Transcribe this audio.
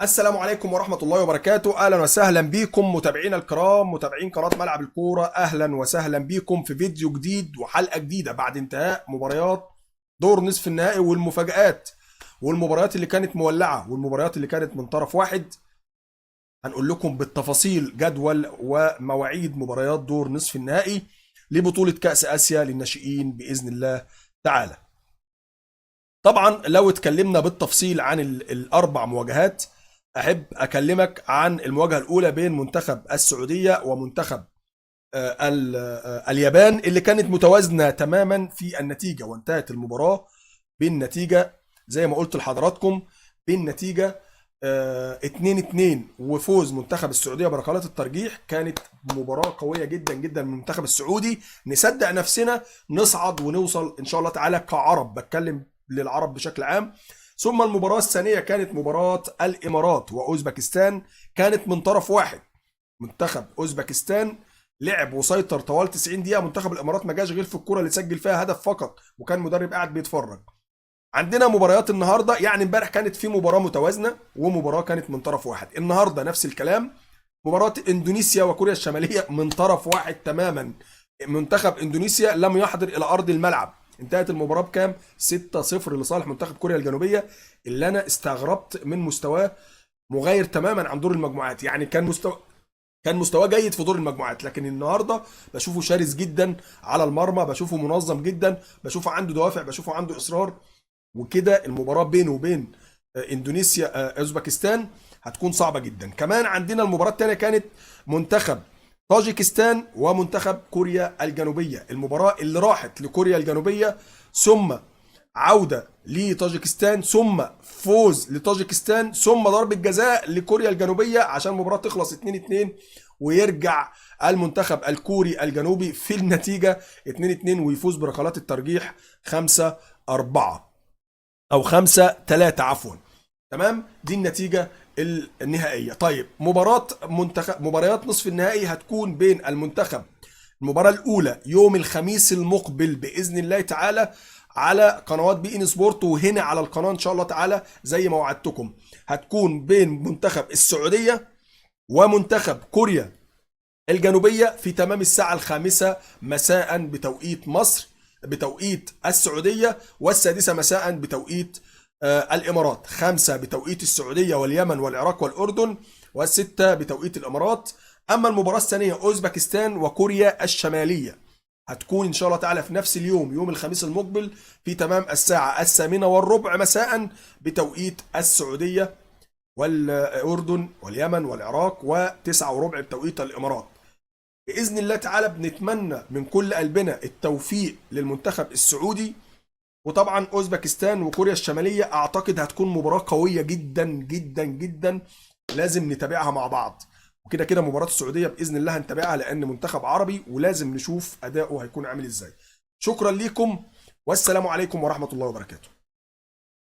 السلام عليكم ورحمة الله وبركاته. أهلا وسهلا بكم متابعينا الكرام، متابعين قناة ملعب الكورة. أهلا وسهلا بكم في فيديو جديد وحلقة جديدة بعد انتهاء مباريات دور نصف النهائي والمفاجآت والمباريات اللي كانت مولعة والمباريات اللي كانت من طرف واحد. هنقول لكم بالتفاصيل جدول ومواعيد مباريات دور نصف النهائي لبطولة كأس آسيا للناشئين بإذن الله تعالى. طبعا لو اتكلمنا بالتفصيل عن الأربع مواجهات، احب اكلمك عن المواجهه الاولى بين منتخب السعوديه ومنتخب اليابان اللي كانت متوازنه تماما في النتيجه، وانتهت المباراه بالنتيجه زي ما قلت لحضراتكم، بالنتيجه 2-2 وفوز منتخب السعوديه بركلات الترجيح. كانت مباراه قويه جدا جدا من المنتخب السعودي، نصدق نفسنا نصعد ونوصل ان شاء الله تعالى كعرب، بتكلم للعرب بشكل عام. ثم المباراة الثانية كانت مباراة الإمارات وأوزبكستان، كانت من طرف واحد. منتخب أوزبكستان لعب وسيطر طوال 90 دقيقة، منتخب الإمارات ما جاش غير في الكرة اللي سجل فيها هدف فقط، وكان مدرب قاعد بيتفرج. عندنا مباريات النهارده، يعني امبارح كانت في مباراة متوازنة ومباراة كانت من طرف واحد، النهارده نفس الكلام. مباراة اندونيسيا وكوريا الشمالية من طرف واحد تماما. منتخب اندونيسيا لم يحضر الى ارض الملعب. انتهت المباراة بكام؟ 6-0 لصالح منتخب كوريا الجنوبية، اللي انا استغربت من مستواه، مغاير تماما عن دور المجموعات. يعني كان مستواه جيد في دور المجموعات، لكن النهارده بشوفه شرس جدا على المرمى، بشوفه منظم جدا، بشوفه عنده دوافع، بشوفه عنده اصرار. وكده المباراة بينه وبين اندونيسيا اوزبكستان هتكون صعبة جدا. كمان عندنا المباراة الثانية كانت منتخب طاجيكستان ومنتخب كوريا الجنوبية، المباراة اللي راحت لكوريا الجنوبية ثم عودة لطاجيكستان ثم فوز لطاجيكستان ثم ضربة جزاء لكوريا الجنوبية عشان المباراة تخلص 2-2 ويرجع المنتخب الكوري الجنوبي في النتيجة 2-2 ويفوز بركلات الترجيح 5-4 او 5-3 عفوا. تمام، دي النتيجة النهائية. طيب مباريات نصف النهائي هتكون بين المباراة الأولى يوم الخميس المقبل بإذن الله تعالى على قنوات بي إن سبورت، وهنا على القناة إن شاء الله تعالى زي ما وعدتكم. هتكون بين منتخب السعودية ومنتخب كوريا الجنوبية في تمام الساعة 5 مساء بتوقيت مصر، بتوقيت السعودية، والسادسة مساء بتوقيت الإمارات. 5 بتوقيت السعودية واليمن والعراق والأردن، والستة بتوقيت الإمارات. أما المباراة الثانية أوزبكستان وكوريا الشمالية هتكون إن شاء الله تعالى في نفس اليوم، يوم الخميس المقبل في تمام الساعة 8:15 مساء بتوقيت السعودية والأردن واليمن والعراق، و9:15 بتوقيت الإمارات. باذن الله تعالى بنتمنى من كل قلبنا التوفيق للمنتخب السعودي. وطبعا اوزبكستان وكوريا الشماليه اعتقد هتكون مباراه قويه جدا جدا جدا، لازم نتابعها مع بعض. وكده كده مباراه السعوديه باذن الله هنتابعها لان منتخب عربي ولازم نشوف اداؤه هيكون عامل ازاي. شكرا ليكم والسلام عليكم ورحمه الله وبركاته.